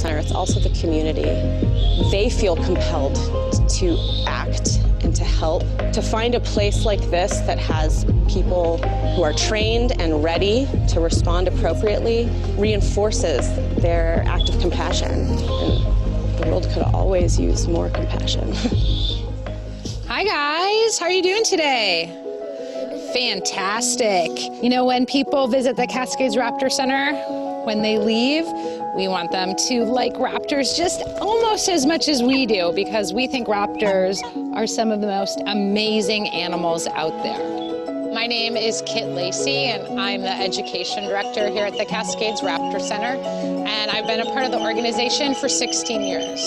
Center, it's also the community. They feel compelled to act and to help. To find a place like this that has people who are trained and ready to respond appropriately reinforces their act of compassion. And the world could always use more compassion. Hi guys, how are you doing today? Fantastic. You know, when people visit the Cascades Raptor Center, when they leave, we want them to like raptors just almost as much as we do, because we think raptors are some of the most amazing animals out there. My name is Kit Lacey, and I'm the education director here at the Cascades Raptor Center, and I've been a part of the organization for 16 years.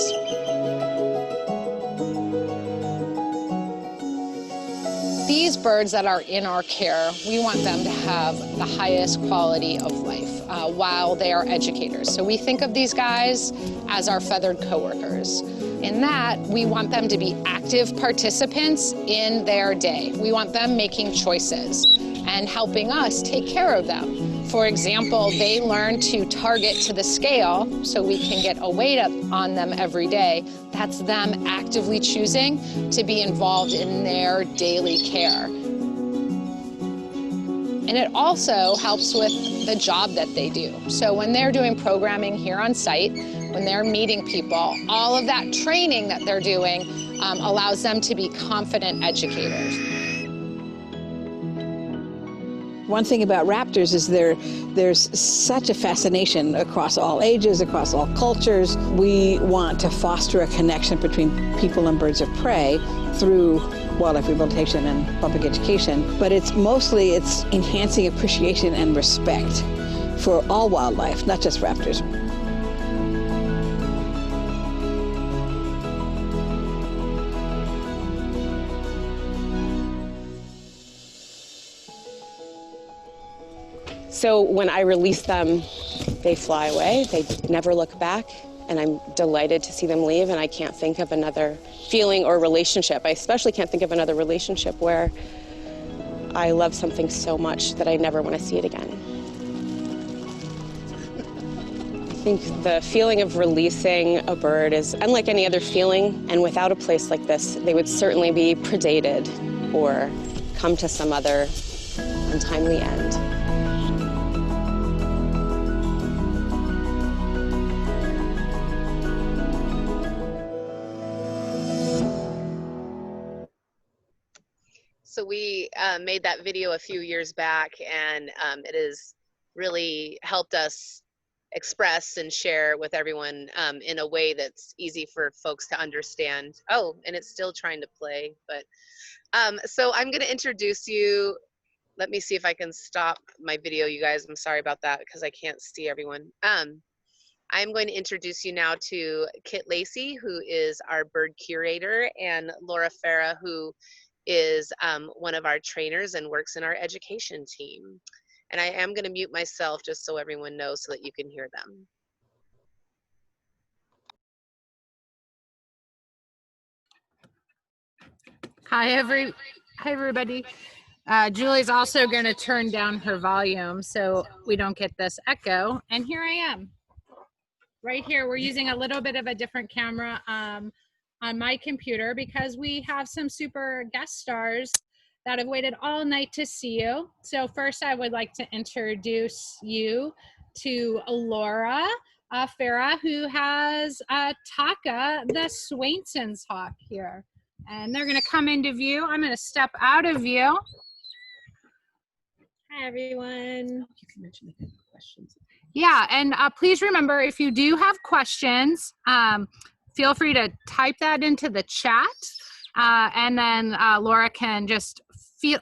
These birds that are in our care, we want them to have the highest quality of life while they are educators. So we think of these guys as our feathered coworkers. In that, we want them to be active participants in their day. We want them making choices and helping us take care of them. For example, they learn to target to the scale so we can get a weight up on them every day. That's them actively choosing to be involved in their daily care. And it also helps with the job that they do. So when they're doing programming here on site, when they're meeting people, all of that training that they're doing allows them to be confident educators. One thing about raptors is there's such a fascination across all ages, across all cultures. We want to foster a connection between people and birds of prey through wildlife rehabilitation and public education, but it's enhancing appreciation and respect for all wildlife, not just raptors. So when I release them, they fly away, they never look back, and I'm delighted to see them leave, and I can't think of another feeling or relationship. I especially can't think of another relationship where I love something so much that I never want to see it again. I think the feeling of releasing a bird is unlike any other feeling, and without a place like this, they would certainly be predated or come to some other untimely end. So we made that video a few years back, and it has really helped us express and share with everyone in a way that's easy for folks to understand. Oh, and it's still trying to play, but so I'm going to introduce you. Let me see if I can stop my video, you guys. I'm sorry about that because I can't see everyone. I'm going to introduce you now to Kit Lacey, who is our bird curator, and Laura Farah, who is one of our trainers and works in our education team. And I am going to mute myself just so everyone knows so that you can hear them. Hi everybody. Julie's also going to turn down her volume so we don't get this echo. And here I am. Right here, we're using a little bit of a different camera on my computer because we have some super guest stars that have waited all night to see you. So first I would like to introduce you to Laura Farah, who has Taka, the Swainson's hawk here. And they're gonna come into view. I'm gonna step out of view. Hi everyone. You can mention the questions. Yeah, and please remember, if you do have questions, feel free to type that into the chat, and then Laura can just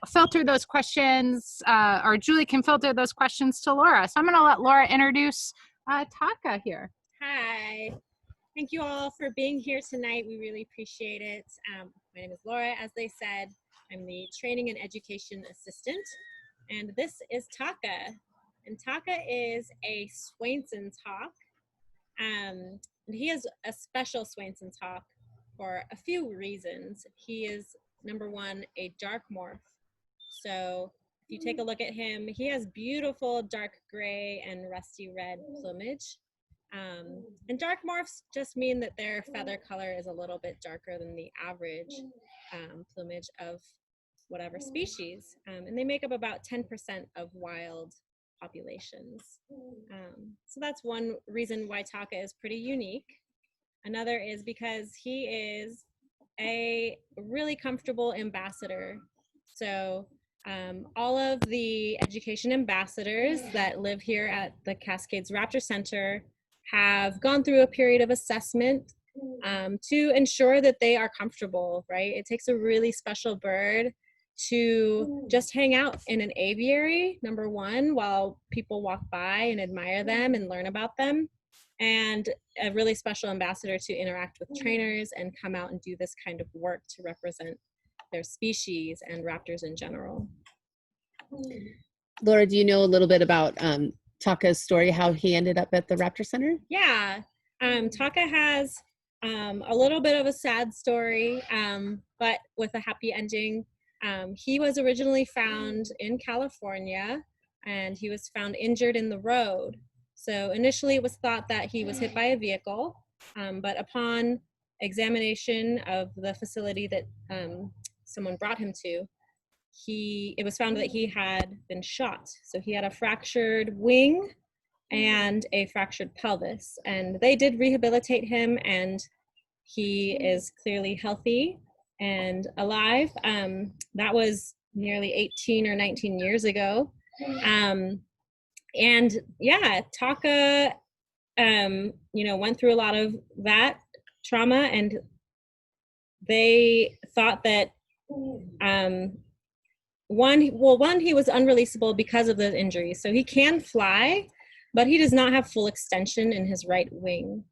filter those questions, or Julie can filter those questions to Laura. So I'm going to let Laura introduce Taka here. Hi. Thank you all for being here tonight. We really appreciate it. My name is Laura. As they said, I'm the training and education assistant, and this is Taka. And Taka is a Swainson's hawk. And he is a special Swainson's hawk for a few reasons. He is, number one, a dark morph. So if you take a look at him, he has beautiful dark gray and rusty red plumage. And dark morphs just mean that their feather color is a little bit darker than the average plumage of whatever species. And they make up about 10% of wild populations. So that's one reason why Taka is pretty unique. Another is because he is a really comfortable ambassador. So all of the education ambassadors that live here at the Cascades Raptor Center have gone through a period of assessment to ensure that they are comfortable, right? It takes a really special bird to just hang out in an aviary, number one, while people walk by and admire them and learn about them, and a really special ambassador to interact with trainers and come out and do this kind of work to represent their species and raptors in general. Laura, do you know a little bit about Taka's story, how he ended up at the Raptor Center? Yeah, Taka has a little bit of a sad story, but with a happy ending. He was originally found in California, and he was found injured in the road. So initially it was thought that he was hit by a vehicle, but upon examination of the facility that someone brought him to, it was found that he had been shot. So he had a fractured wing and a fractured pelvis, and they did rehabilitate him, and he is clearly healthy and alive. That was nearly 18 or 19 years ago. And yeah, Taka, went through a lot of that trauma, and they thought that one, he was unreleasable because of the injuries. So he can fly, but he does not have full extension in his right wing.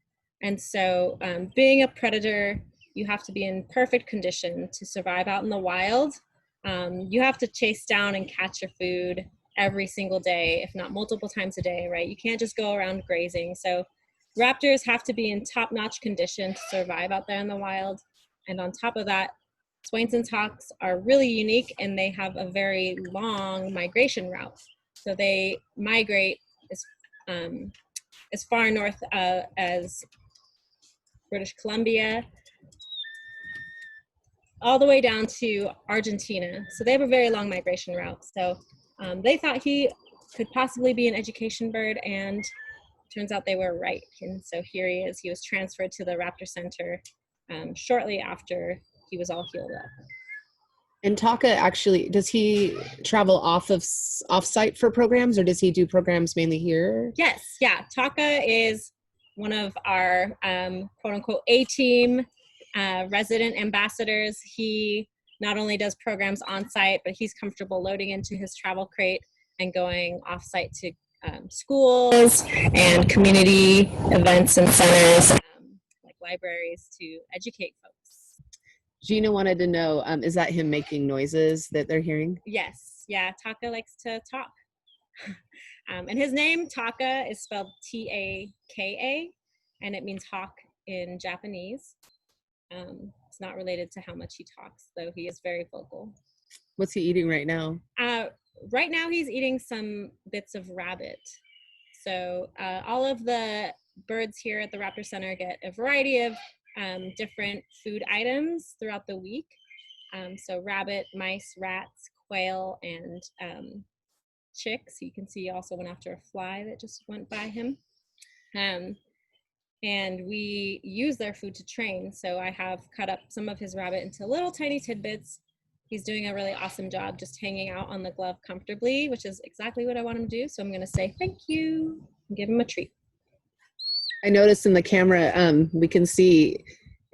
And so being a predator, you have to be in perfect condition to survive out in the wild. You have to chase down and catch your food every single day, if not multiple times a day, right? You can't just go around grazing. So raptors have to be in top-notch condition to survive out there in the wild. And on top of that, Swainson's hawks are really unique, and they have a very long migration route. So they migrate as far north as British Columbia, all the way down to Argentina. So they have a very long migration route. So they thought he could possibly be an education bird, and turns out they were right. And so here he is. He was transferred to the Raptor Center shortly after he was all healed up. And Taka actually, does he travel off-site for programs, or does he do programs mainly here? Yes, yeah. Taka is one of our quote-unquote A-team resident ambassadors. He not only does programs on-site, but he's comfortable loading into his travel crate and going off-site to schools and community events and centers, like libraries, to educate folks. Gina wanted to know, is that him making noises that they're hearing? Yes, yeah, Taka likes to talk. And his name, Taka, is spelled T-A-K-A, and it means hawk in Japanese. It's not related to how much he talks, though he is very vocal. What's he eating right now? Right now he's eating some bits of rabbit. So all of the birds here at the Raptor Center get a variety of different food items throughout the week. So rabbit, mice, rats, quail, and chicks. You can see he also went after a fly that just went by him. And we use their food to train. So I have cut up some of his rabbit into little tiny tidbits. He's doing a really awesome job just hanging out on the glove comfortably, which is exactly what I want him to do. So I'm going to say thank you and give him a treat. I noticed in the camera, we can see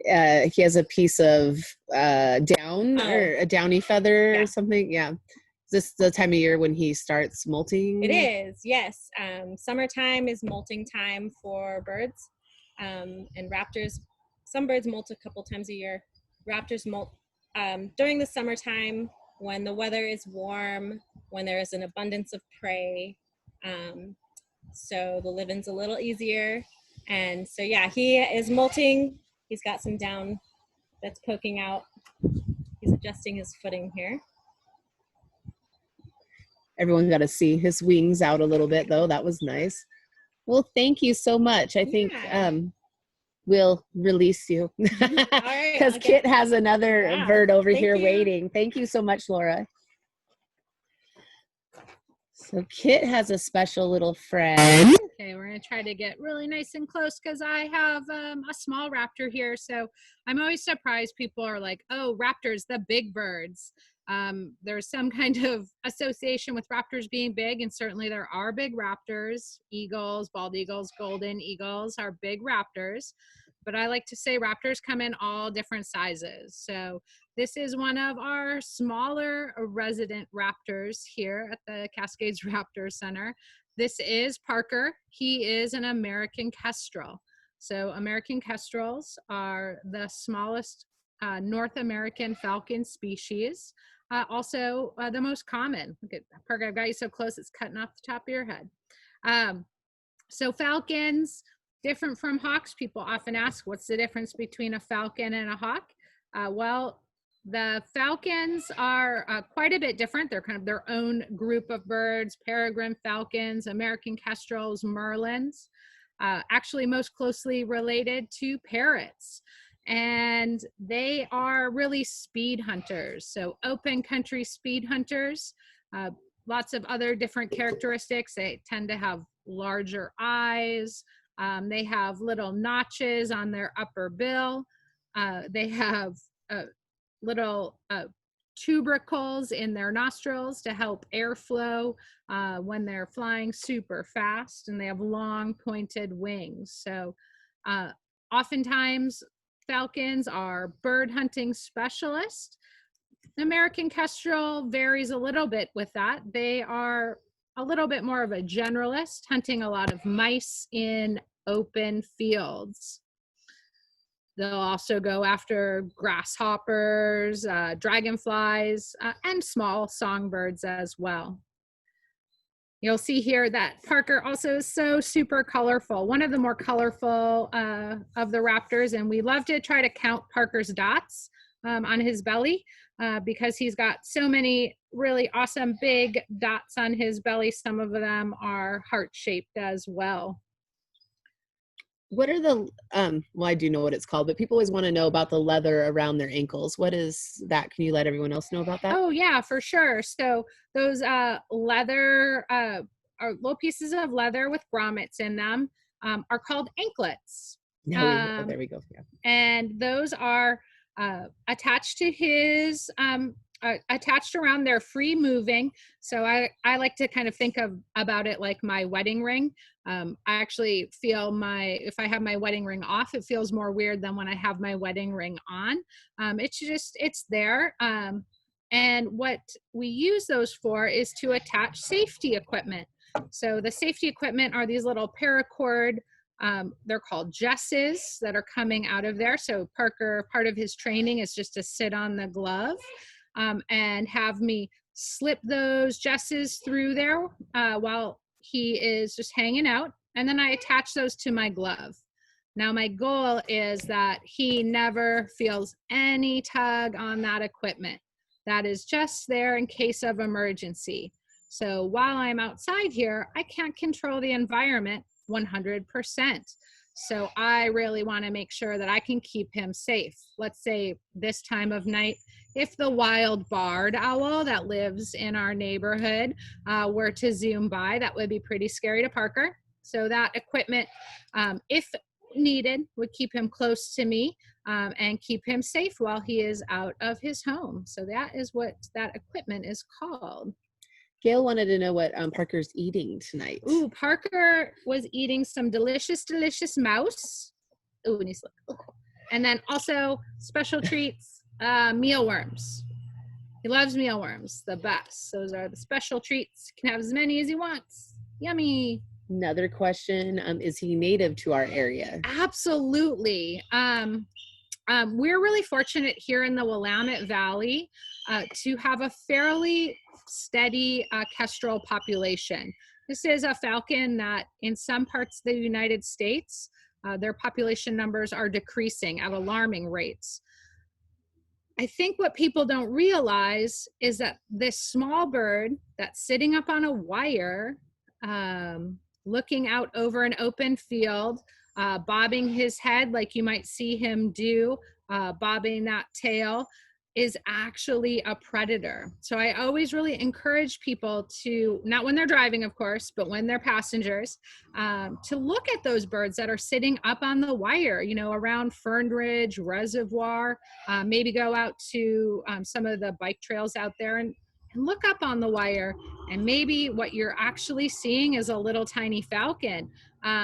he has a piece of down or a downy feather or something. Yeah. Is this the time of year when he starts molting? It is, yes. Summertime is molting time for birds. And raptors, some birds molt a couple times a year. Raptors molt during the summertime when the weather is warm, when there is an abundance of prey. So the living's a little easier. And so, yeah, he is molting. He's got some down that's poking out. He's adjusting his footing here. Everyone got to see his wings out a little bit, though. That was nice. Well, thank you so much. I think Yeah. we'll release you right, because I'll Kit get- has another Yeah, bird over thank here you. waiting. Thank you so much, Laura. So Kit has a special little friend. Okay, we're gonna try to get really nice and close because I have a small raptor here. So I'm always surprised people are like, oh, raptors, the big birds. There's some kind of association with raptors being big, and certainly there are big raptors. Eagles, bald eagles, golden eagles are big raptors. But I like to say raptors come in all different sizes. So this is one of our smaller resident raptors here at the Cascades Raptor Center. This is Parker. He is an American kestrel. So American kestrels are the smallest North American falcon species. Also the most common. Look at Parker, I've got you so close, it's cutting off the top of your head. So falcons, different from hawks. People often ask, what's the difference between a falcon and a hawk? Well, the falcons are quite a bit different. They're kind of their own group of birds: peregrine falcons, American kestrels, merlins, actually most closely related to parrots. And they are really speed hunters. So open country speed hunters, lots of other different characteristics. They tend to have larger eyes. They have little notches on their upper bill. They have little tubercles in their nostrils to help airflow when they're flying super fast, and they have long pointed wings. So oftentimes falcons are bird hunting specialists. American kestrel varies a little bit with that. They are a little bit more of a generalist, hunting a lot of mice in open fields. They'll also go after grasshoppers, dragonflies, and small songbirds as well. You'll see here that Parker also is so super colorful, one of the more colorful of the raptors, and we love to try to count Parker's dots on his belly because he's got so many really awesome big dots on his belly. Some of them are heart-shaped as well. What are the, well, I do know what it's called, but people always want to know about the leather around their ankles. What is that? Can you let everyone else know about that? Oh, yeah, for sure. So those leather, are little pieces of leather with grommets in them, are called anklets. There we go. Yeah. And those are attached to his, attached around. They're free moving. So I like to kind of think about it like my wedding ring. I actually feel if I have my wedding ring off, it feels more weird than when I have my wedding ring on. It's there. And what we use those for is to attach safety equipment. So the safety equipment are these little paracord, they're called jesses that are coming out of there. So Parker, part of his training is just to sit on the glove and have me slip those jesses through there while he is just hanging out. And then I attach those to my glove. Now my goal is that he never feels any tug on that equipment. That is just there in case of emergency. So while I'm outside here, I can't control the environment 100%. So I really want to make sure that I can keep him safe. Let's say this time of night, if the wild barred owl that lives in our neighborhood were to zoom by, that would be pretty scary to Parker. So that equipment, if needed, would keep him close to me and keep him safe while he is out of his home. So that is what that equipment is called. Gail wanted to know what Parker's eating tonight. Ooh, Parker was eating some delicious, delicious mouse. Ooh, and he's like, oh. And then also special treats, mealworms. He loves mealworms, the best. Those are the special treats. He can have as many as he wants. Yummy. Another question, is he native to our area? Absolutely. We're really fortunate here in the Willamette Valley to have a fairly steady kestrel population. This is a falcon that in some parts of the United States, their population numbers are decreasing at alarming rates. I think what people don't realize is that this small bird that's sitting up on a wire looking out over an open field, bobbing his head like you might see him do, bobbing that tail, is actually a predator. So I always really encourage people to, not when they're driving, of course, but when they're passengers, to look at those birds that are sitting up on the wire, you know, around Fern Ridge Reservoir, maybe go out to some of the bike trails out there and look up on the wire, and maybe what you're actually seeing is a little tiny falcon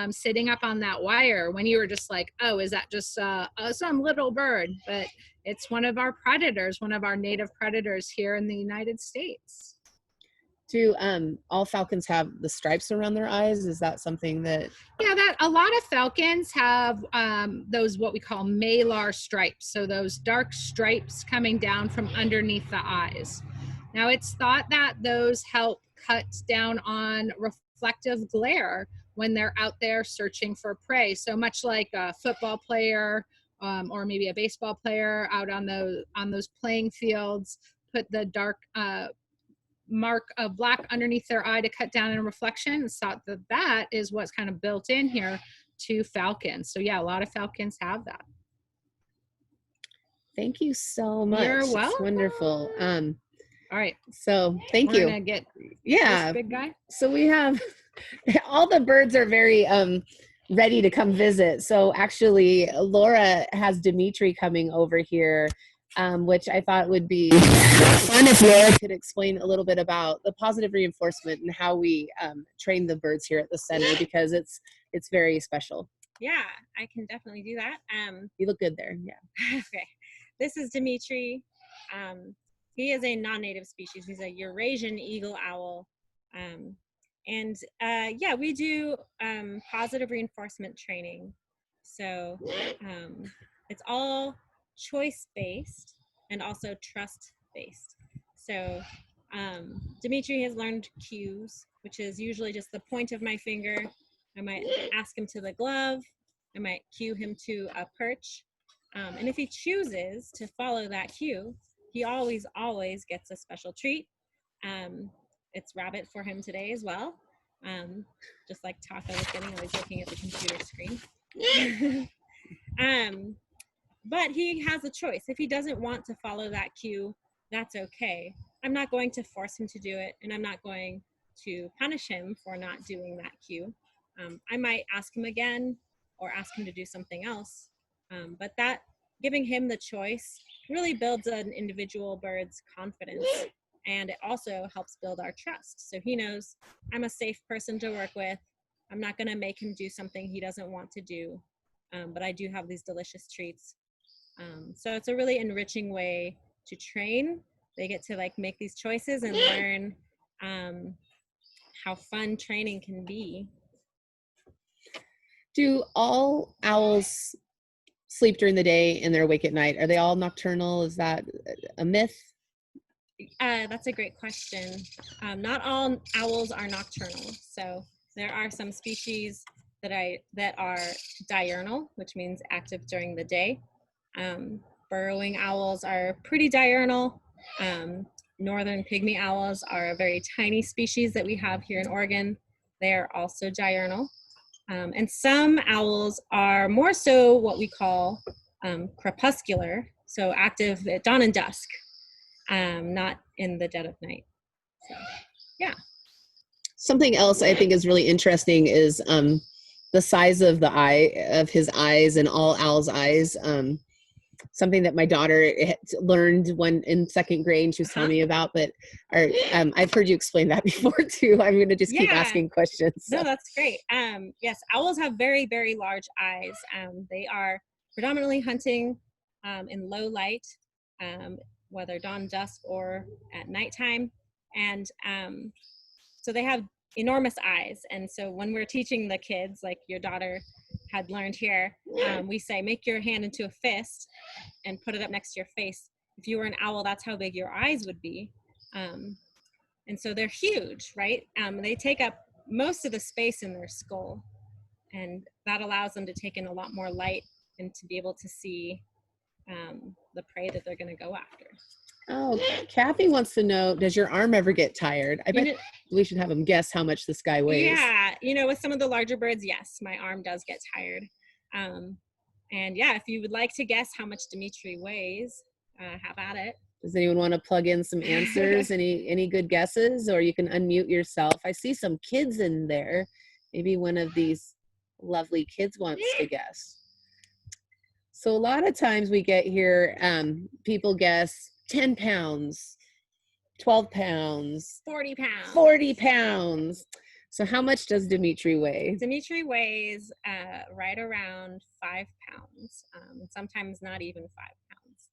sitting up on that wire, when you were just like, oh, is that just some little bird? But it's one of our predators, one of our native predators here in the United States. Do all falcons have the stripes around their eyes? Is that something that? Yeah, that a lot of falcons have those what we call malar stripes. So those dark stripes coming down from underneath the eyes. Now it's thought that those help cut down on reflective glare when they're out there searching for prey. So much like a football player or maybe a baseball player out on those playing fields, put the dark mark of black underneath their eye to cut down on reflection. It's thought that that is what's kind of built in here to falcons. So yeah, a lot of falcons have that. Thank you so much. You're welcome. It's wonderful. All right. So thank We're you. gonna get Yeah. this big guy. So we have all the birds are very ready to come visit. So actually Laura has Dimitri coming over here, which I thought would be fun if Laura could explain a little bit about the positive reinforcement and how we train the birds here at the center, because it's very special. Yeah, I can definitely do that. You look good there. Yeah. Okay. This is Dimitri. He is a non-native species. He's a Eurasian eagle owl. Yeah, we do positive reinforcement training. So it's all choice-based and also trust-based. So Dimitri has learned cues, which is usually just the point of my finger. I might ask him to the glove. I might cue him to a perch. And if he chooses to follow that cue, he always gets a special treat. It's rabbit for him today as well. Just like Taco was getting, always looking at the computer screen. But he has a choice. If he doesn't want to follow that cue, that's okay. I'm not going to force him to do it, and I'm not going to punish him for not doing that cue. I might ask him again or ask him to do something else. But that giving him the choice really builds an individual bird's confidence, and it also helps build our trust. So he knows I'm a safe person to work with. I'm not going to make him do something he doesn't want to do, but I do have these delicious treats. So it's a really enriching way to train. They get to like make these choices and learn how fun training can be. Do all owls sleep during the day and they're awake at night? Are they all nocturnal? Is that a myth? That's a great question. Not all owls are nocturnal. So there are some species that are diurnal, which means active during the day. Burrowing owls are pretty diurnal. Northern pygmy owls are a very tiny species that we have here in Oregon. They are also diurnal. And some owls are more so what we call crepuscular, so active at dawn and dusk, not in the dead of night. So, yeah. Something else I think is really interesting is the size of his eyes, and all owls' eyes. Something that my daughter learned when in second grade, and she was telling me about, but I've heard you explain that before too. I'm going to just keep asking questions. So. No, that's great. Yes, owls have very, very large eyes. They are predominantly hunting in low light, whether dawn, dusk, or at nighttime. And so they have enormous eyes. And so when we're teaching the kids, like your daughter had learned here, we say, make your hand into a fist and put it up next to your face. If you were an owl, that's how big your eyes would be. And so they're huge, right? They take up most of the space in their skull, and that allows them to take in a lot more light and to be able to see the prey that they're going to go after. Oh, Kathy wants to know, does your arm ever get tired? I bet we should have them guess how much this guy weighs. Yeah, you know, with some of the larger birds, yes, my arm does get tired. And yeah, if you would like to guess how much Dimitri weighs, have at it. Does anyone want to plug in some answers? Any good guesses? Or you can unmute yourself. I see some kids in there. Maybe one of these lovely kids wants to guess. So a lot of times we get here, people guess 10 pounds, 12 pounds, 40 pounds. 40 pounds. So how much does Dimitri weigh? Dimitri weighs right around 5 pounds, and sometimes not even 5 pounds.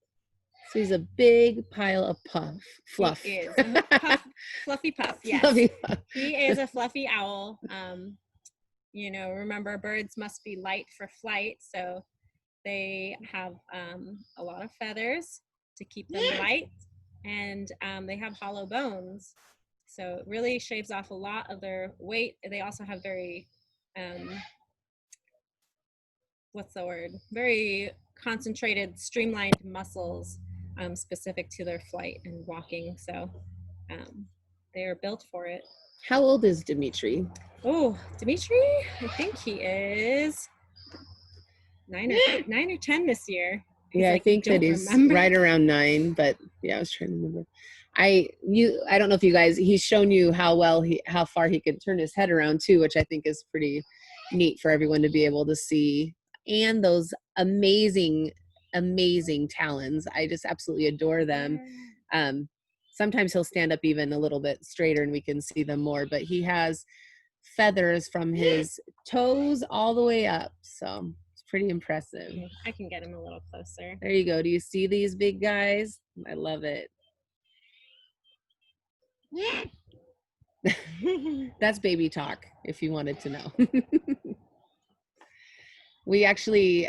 So he's a big pile of fluff. He is. Fluffy puff, yes. Fluffy puff. He is a fluffy owl. You know, remember, birds must be light for flight, so they have a lot of feathers to keep them light, and they have hollow bones. So it really shaves off a lot of their weight. They also have very, very concentrated, streamlined muscles specific to their flight and walking. So they are built for it. How old is Dimitri? Oh, Dimitri, I think he is 9 or 10 this year. Yeah, I think that he's right around 9, but yeah, I was trying to remember. I don't know if you guys, he's shown you how far he can turn his head around too, which I think is pretty neat for everyone to be able to see. And those amazing talons. I just absolutely adore them. Sometimes he'll stand up even a little bit straighter and we can see them more, but he has feathers from his toes all the way up. So it's pretty impressive. I can get him a little closer. There you go. Do you see these big guys? I love it. That's baby talk, if you wanted to know. We actually,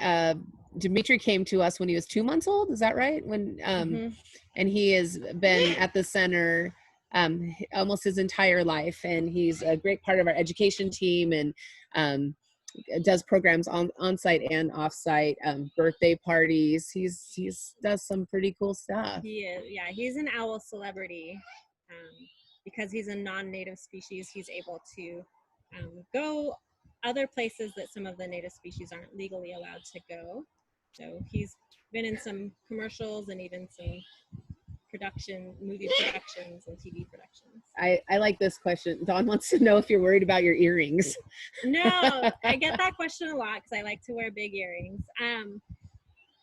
Dimitri came to us when he was 2 months old. Is that right? When and he has been at the center almost his entire life, and he's a great part of our education team, and does programs on site and off site, birthday parties. He's does some pretty cool stuff. He is, yeah. He's an owl celebrity. Because he's a non-native species, he's able to go other places that some of the native species aren't legally allowed to go. So he's been in some commercials and even some movie productions and TV productions. I like this question. Dawn wants to know if you're worried about your earrings. No, I get that question a lot because I like to wear big earrings.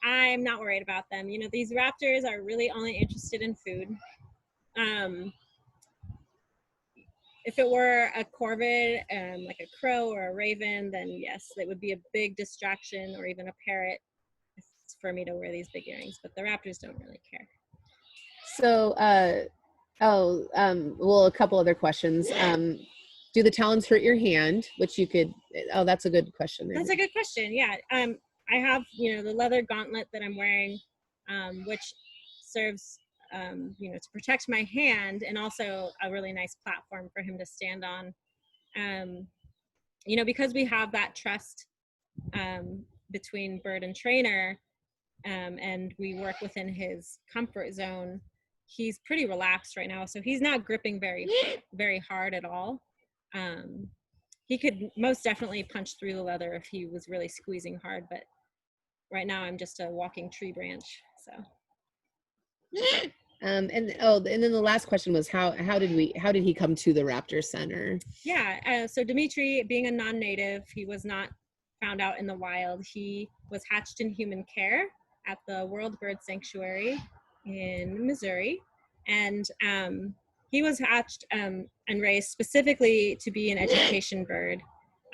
I'm not worried about them. You know, these raptors are really only interested in food. If it were a corvid, like a crow or a raven, then yes, it would be a big distraction, or even a parrot, for me to wear these big earrings. But the raptors don't really care. So, well, a couple other questions. Do the talons hurt your hand? Which you could. Oh, that's a good question. That's a good question. Yeah. I have, you know, the leather gauntlet that I'm wearing, which serves to protect my hand, and also a really nice platform for him to stand on. Because we have that trust between bird and trainer, and we work within his comfort zone, he's pretty relaxed right now. So he's not gripping very, very hard at all. He could most definitely punch through the leather if he was really squeezing hard, but right now I'm just a walking tree branch, so. And then the last question was how did he come to the Raptor Center? Yeah, so Dimitri, being a non-native, he was not found out in the wild. He was hatched in human care at the World Bird Sanctuary in Missouri, and he was hatched and raised specifically to be an education bird.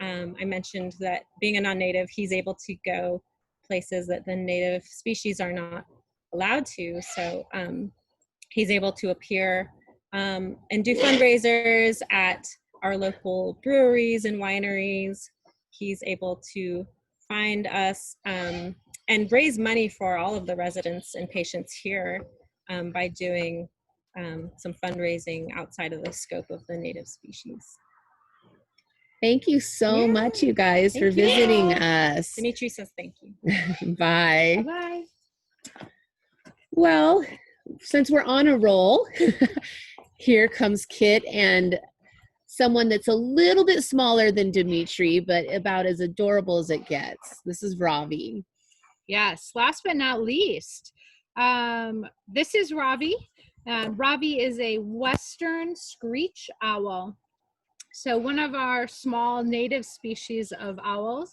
I mentioned that being a non-native, he's able to go places that the native species are not allowed to. So he's able to appear and do fundraisers at our local breweries and wineries. He's able to find us and raise money for all of the residents and patients here by doing some fundraising outside of the scope of the native species. Thank you so much, you guys, for visiting us. Dimitri says thank you. Bye. Bye. Well, since we're on a roll, here comes Kit and someone that's a little bit smaller than Dimitri, but about as adorable as it gets. This is Ravi. Yes, last but not least, this is Ravi. Ravi is a Western screech owl. So one of our small native species of owls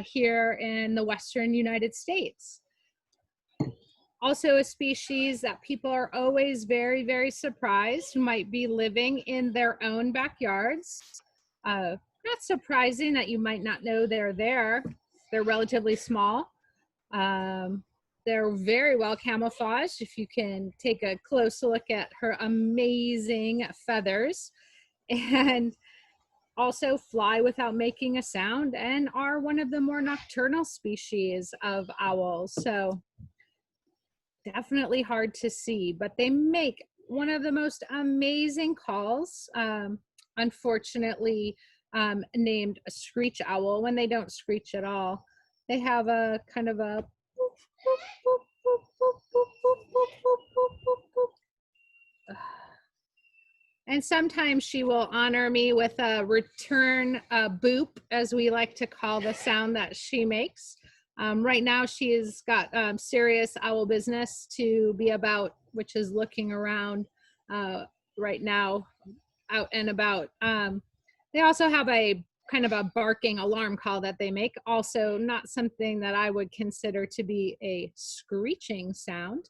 here in the Western United States. Also a species that people are always very, very surprised might be living in their own backyards. Not surprising that you might not know they're there. They're relatively small. They're very well camouflaged. If you can take a close look at her amazing feathers, and also fly without making a sound, and are one of the more nocturnal species of owls. So definitely hard to see, but they make one of the most amazing calls. Unfortunately, named a screech owl when they don't screech at all. They have a kind of a and sometimes she will honor me with a return boop, as we like to call the sound that she makes. Right now she's got serious owl business to be about, which is looking around right now, out and about. They also have a kind of a barking alarm call that they make, also not something that I would consider to be a screeching sound.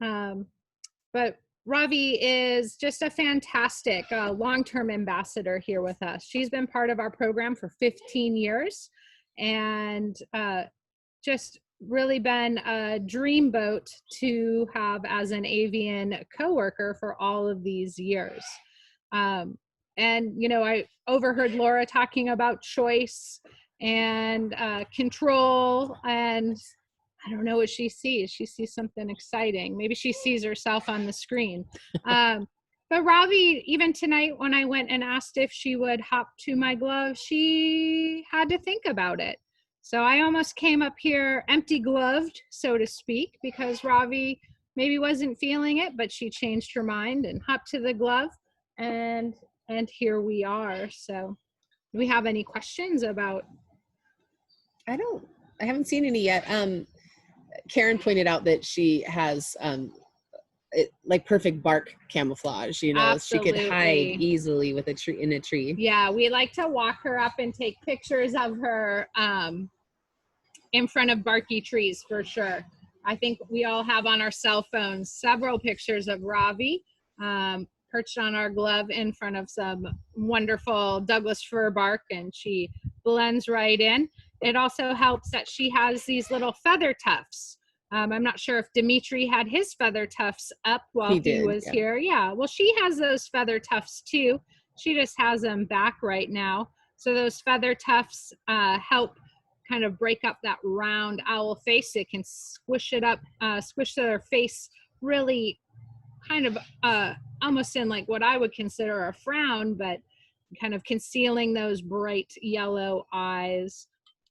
But Ravi is just a fantastic long-term ambassador here with us. She's been part of our program for 15 years and just really been a dreamboat to have as an avian coworker for all of these years. And, you know, I overheard Laura talking about choice and control, and I don't know what she sees. She sees something exciting. Maybe she sees herself on the screen. But Ravi, even tonight when I went and asked if she would hop to my glove, she had to think about it. So I almost came up here empty gloved, so to speak, because Ravi maybe wasn't feeling it, but she changed her mind and hopped to the glove, and here we are. So do we have any questions about? I haven't seen any yet. Karen pointed out that she has like perfect bark camouflage, you know. Absolutely. She could hide easily with a tree, in a tree. Yeah, we like to walk her up and take pictures of her in front of barky trees for sure. I think we all have on our cell phones several pictures of Ravi perched on our glove in front of some wonderful Douglas fir bark, and she blends right in. It also helps that she has these little feather tufts. I'm not sure if Dimitri had his feather tufts up while he was here. Yeah, well, she has those feather tufts too. She just has them back right now. So those feather tufts help kind of break up that round owl face. It can squish it up, squish their face really kind of almost in like what I would consider a frown, but kind of concealing those bright yellow eyes.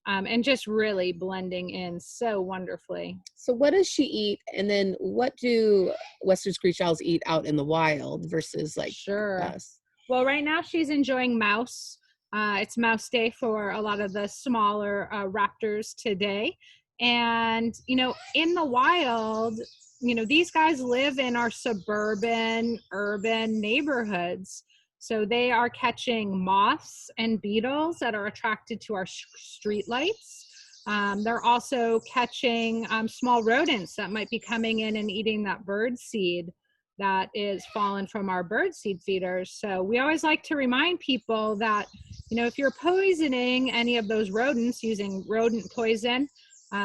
And just really blending in so wonderfully. So what does she eat? And then what do Western screech owls eat out in the wild versus like us? Well, right now she's enjoying mouse. It's mouse day for a lot of the smaller raptors today. And, you know, in the wild, you know, these guys live in our suburban, urban neighborhoods. So they are catching moths and beetles that are attracted to our street lights. They're also catching small rodents that might be coming in and eating that bird seed that is fallen from our bird seed feeders. So we always like to remind people that, you know, if you're poisoning any of those rodents using rodent poison,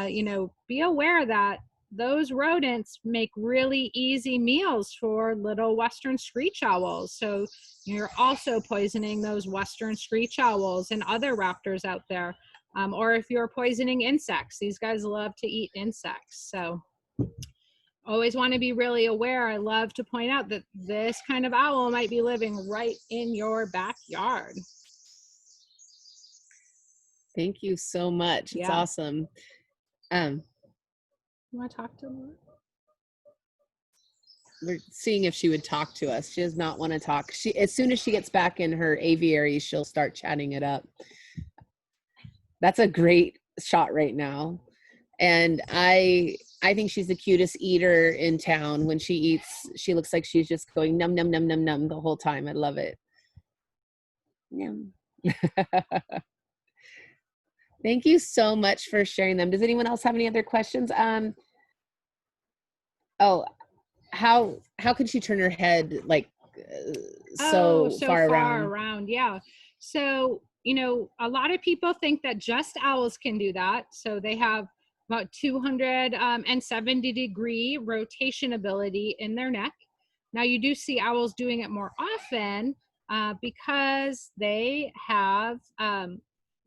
you know, be aware that those rodents make really easy meals for little Western screech owls. So you're also poisoning those Western screech owls and other raptors out there. Or if you're poisoning insects, these guys love to eat insects. So always want to be really aware. I love to point out that this kind of owl might be living right in your backyard. Thank you so much. It's awesome. You want to talk to Laura? we're seeing if she would talk to us. She does not want to talk. As soon as she gets back in her aviary, she'll start chatting it up. That's a great shot right now. And I think she's the cutest eater in town. When she eats, she looks like she's just going num num num num num the whole time. I love it. Yum. Thank you so much for sharing them. Does anyone else have any other questions? Oh, how could she turn her head like so far around? Yeah. So, you know, a lot of people think that just owls can do that. So they have about 270-degree rotation ability in their neck. Now you do see owls doing it more often because they have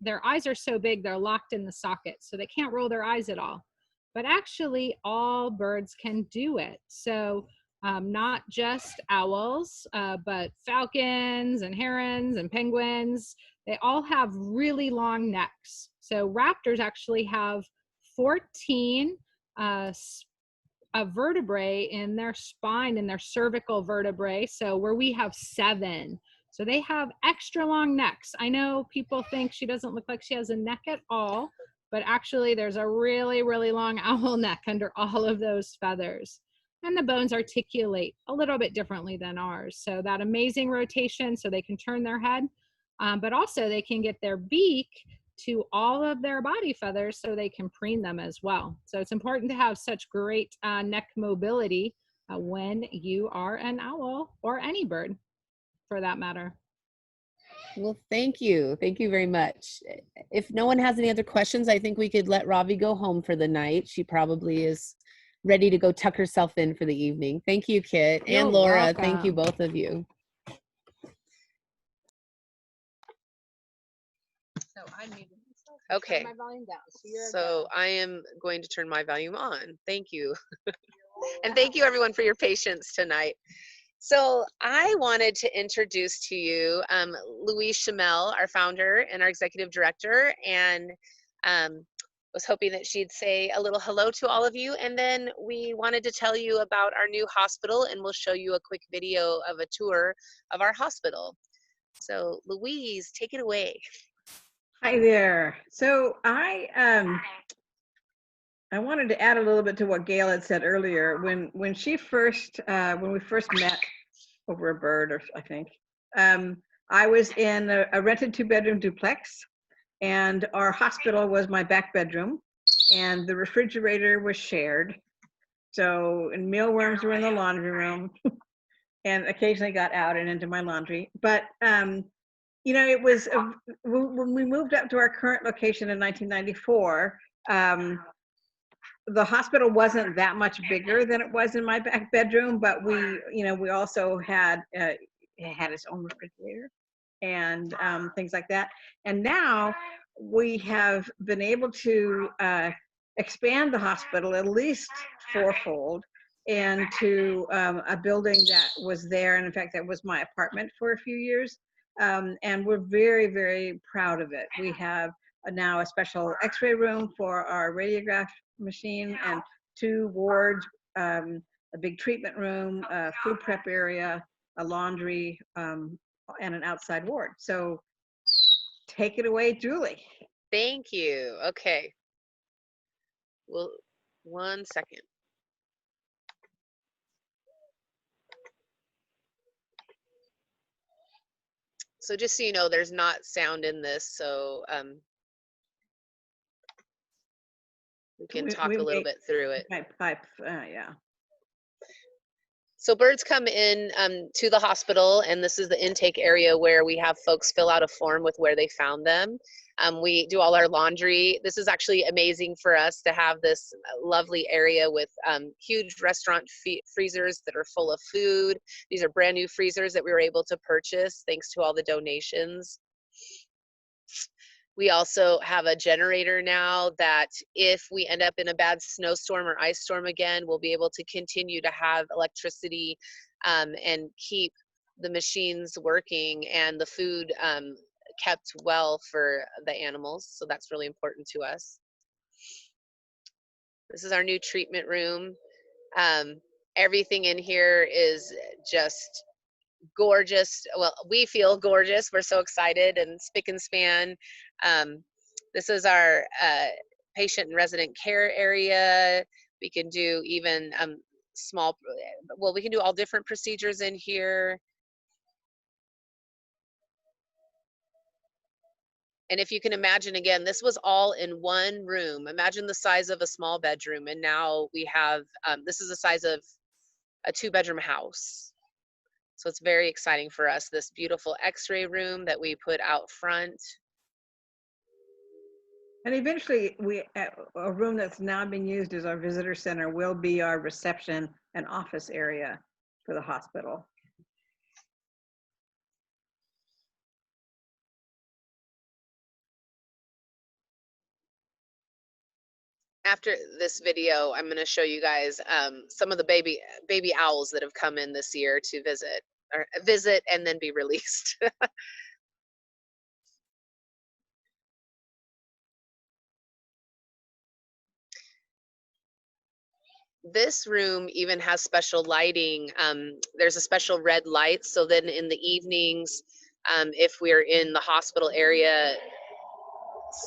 their eyes are so big, they're locked in the socket, so they can't roll their eyes at all. But actually, all birds can do it. So not just owls, but falcons and herons and penguins, they all have really long necks. So raptors actually have 14 vertebrae in their spine, in their cervical vertebrae. So where we have 7. So they have extra long necks. I know people think she doesn't look like she has a neck at all, but actually there's a really, really long owl neck under all of those feathers. And the bones articulate a little bit differently than ours. So that amazing rotation, so they can turn their head, but also they can get their beak to all of their body feathers so they can preen them as well. So it's important to have such great neck mobility when you are an owl, or any bird for that matter. Well, thank you. Thank you very much. If no one has any other questions, I think we could let Ravi go home for the night. She probably is ready to go tuck herself in for the evening. Thank you, Kit. You're and Laura. welcome. Thank you, both of you. So I muted myself. Okay. Turn my volume down. So I am going to turn my volume on. Thank you. And thank you everyone for your patience tonight. So I wanted to introduce to you Louise Chamel, our founder and our executive director, and was hoping that she'd say a little hello to all of you. And then we wanted to tell you about our new hospital, and we'll show you a quick video of a tour of our hospital. So Louise, take it away. Hi there. So I wanted to add a little bit to what Gail had said earlier. When we first met over a bird, or I think, I was in a rented 2-bedroom duplex, and our hospital was my back bedroom, and the refrigerator was shared. So, and mealworms were in the laundry room, and occasionally got out and into my laundry. But you know, it was when we moved up to our current location in 1994. The hospital wasn't that much bigger than it was in my back bedroom, but we also had it had its own refrigerator and things like that. And now we have been able to expand the hospital at least 4-fold into a building that was there, and in fact that was my apartment for a few years. And we're very, very proud of it. We have now a special x-ray room for our radiograph machine, and 2 wards, a big treatment room, a food prep area, a laundry, and an outside ward. So take it away, Julie. Thank you. Okay. Well, 1 second. So just so you know, there's not sound in this, so we can talk a little bit through it. Yeah. So birds come in to the hospital, and this is the intake area where we have folks fill out a form with where they found them. We do all our laundry. This is actually amazing for us to have this lovely area with huge restaurant freezers that are full of food. These are brand new freezers that we were able to purchase thanks to all the donations. We also have a generator now that if we end up in a bad snowstorm or ice storm again, we'll be able to continue to have electricity and keep the machines working and the food kept well for the animals. So that's really important to us. This is our new treatment room. Everything in here is just gorgeous. Well, we feel gorgeous. We're so excited and spick and span. This is our patient and resident care area. We can do even small, well, we can do all different procedures in here. And if you can imagine, again, this was all in one room. Imagine the size of a small bedroom. And now we have, this is the size of a 2-bedroom house. So it's very exciting for us, this beautiful x-ray room that we put out front. And eventually, a room that's now being used as our visitor center will be our reception and office area for the hospital. After this video, I'm going to show you guys some of the baby owls that have come in this year to visit and then be released. This room even has special lighting. There's a special red light. So then in the evenings, if we're in the hospital area,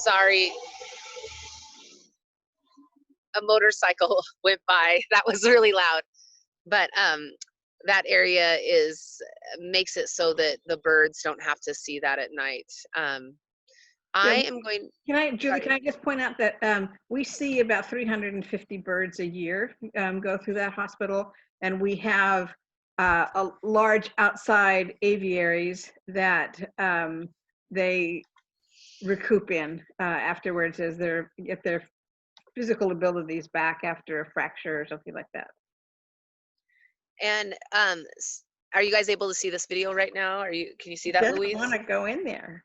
sorry, a motorcycle went by. That was really loud. But that area makes it so that the birds don't have to see that at night. I am going. Julie, can I just point out that we see about 350 birds a year go through that hospital, and we have a large outside aviaries that they recoup in afterwards as they get their physical abilities back after a fracture or something like that. And are you guys able to see this video right now? Can you see that, Louise? I want to go in there.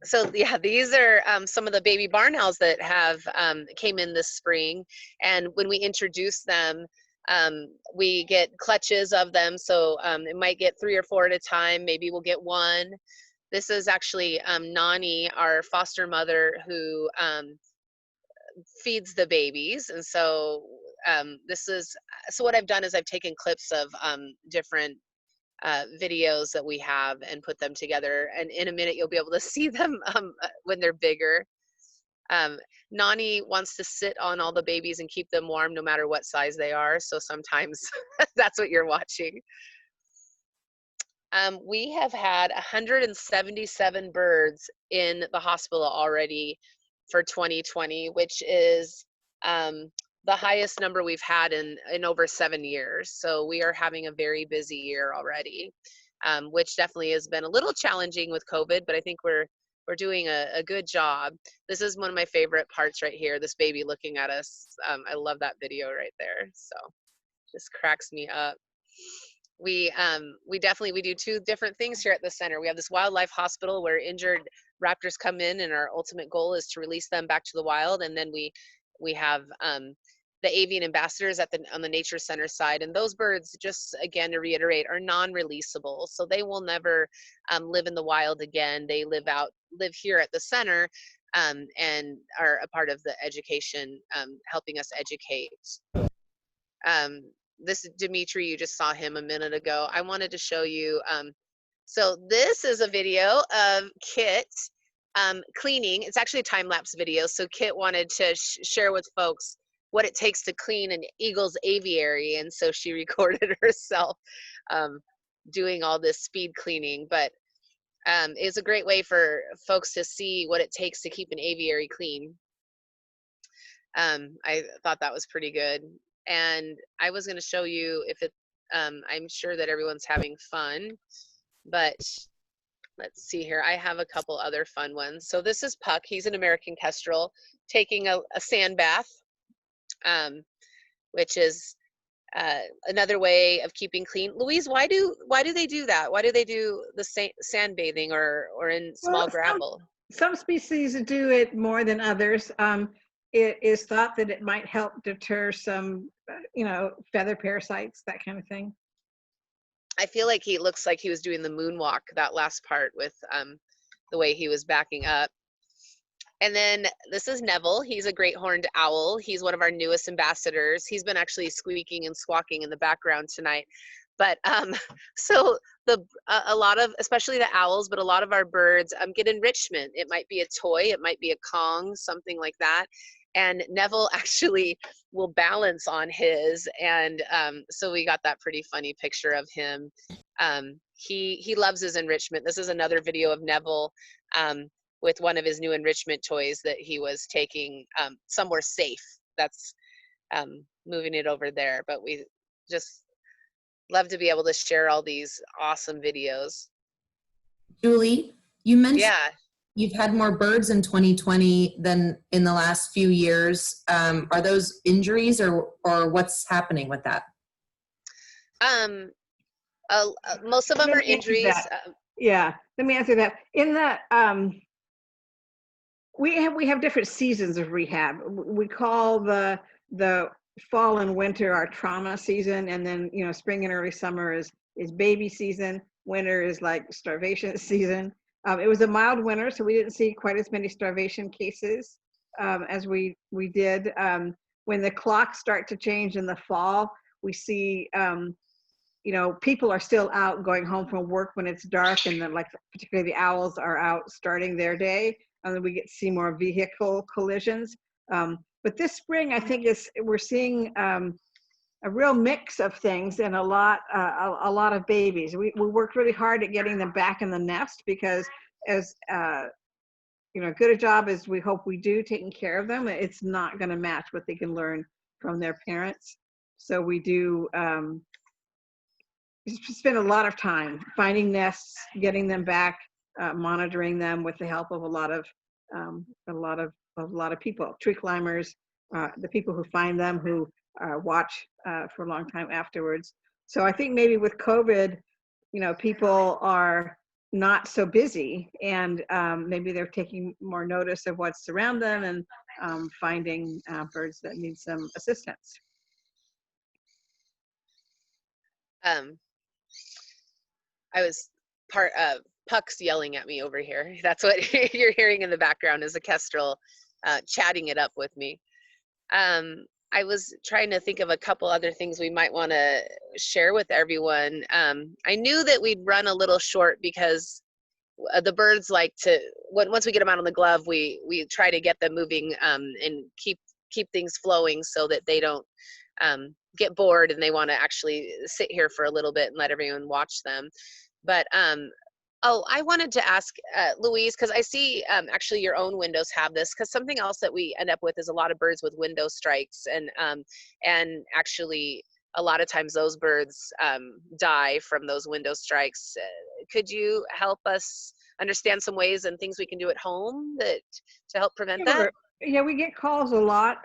So yeah, these are some of the baby barn owls that have came in this spring. And when we introduce them, we get clutches of them. So it might get 3 or 4 at a time. Maybe we'll get 1. This is actually Nani, our foster mother, who feeds the babies. And so so what I've done is I've taken clips of different videos that we have and put them together, and in a minute you'll be able to see them when they're bigger. Nani wants to sit on all the babies and keep them warm no matter what size they are, so sometimes that's what you're watching. We have had 177 birds in the hospital already for 2020, which is the highest number we've had in over 7 years. So we are having a very busy year already, which definitely has been a little challenging with COVID, but I think we're doing a good job. This is one of my favorite parts right here, this baby looking at us. I love that video right there. So just cracks me up. We do 2 different things here at the center. We have this wildlife hospital where injured raptors come in, and our ultimate goal is to release them back to the wild. And then we have the avian ambassadors on the nature center side, and those birds, just again to reiterate, are non-releasable, so they will never live in the wild again. They live here at the center, and are a part of the education, helping us educate. This Dimitri, you just saw him a minute ago. I wanted to show you. So this is a video of Kit cleaning. It's actually a time-lapse video. So Kit wanted to share with folks what it takes to clean an eagle's aviary, and so she recorded herself doing all this speed cleaning. But it's a great way for folks to see what it takes to keep an aviary clean. I thought that was pretty good. And I was going to show you if it, I'm sure that everyone's having fun, but let's see here. I have a couple other fun ones. So this is Puck. He's an American kestrel taking a sand bath, which is another way of keeping clean. Louise, why do they do that? Why do they do the sand bathing or in small gravel? Some species do it more than others. It is thought that it might help deter some, feather parasites, that kind of thing. I feel like he looks like he was doing the moonwalk, that last part, with the way he was backing up. And then this is Neville. He's a great horned owl. He's one of our newest ambassadors. He's been actually squeaking and squawking in the background tonight. But so a lot of, especially the owls, but a lot of our birds get enrichment. It might be a toy, it might be a Kong, something like that. And Neville actually will balance on his, and so we got that pretty funny picture of him. He loves his enrichment. This is another video of Neville with one of his new enrichment toys that he was taking somewhere safe. That's moving it over there, but we just love to be able to share all these awesome videos. Julie, you mentioned Yeah. you've had more birds in 2020 than in the last few years. Are those injuries or what's happening with that? Most of them are injuries. Yeah, let me answer that. In the we have different seasons of rehab. We call the fall and winter our trauma season, and then spring and early summer is baby season. Winter is like starvation season. It was a mild winter, so we didn't see quite as many starvation cases as we did. When the clocks start to change in the fall, we see people are still out going home from work when it's dark, and then particularly the owls are out starting their day, and then we get to see more vehicle collisions. But this spring, I think we're seeing a real mix of things and a lot of babies. We worked really hard at getting them back in the nest because as good a job as we hope we do taking care of them, it's not going to match what they can learn from their parents. So we do spend a lot of time finding nests, getting them back, monitoring them with the help of a lot of people, tree climbers, the people who find them, who watch for a long time afterwards. So I think maybe with COVID, people are not so busy, and maybe they're taking more notice of what's around them and finding birds that need some assistance. I was Puck's yelling at me over here. That's what you're hearing in the background, is a kestrel chatting it up with me. I was trying to think of a couple other things we might want to share with everyone. I knew that we'd run a little short because the birds like to, once we get them out on the glove, we try to get them moving and keep things flowing so that they don't get bored and they want to actually sit here for a little bit and let everyone watch them. But I wanted to ask Louise, because I see actually your own windows have this, because something else that we end up with is a lot of birds with window strikes, and actually a lot of times those birds die from those window strikes. Could you help us understand some ways and things we can do at home to help prevent that? Yeah, we get calls a lot.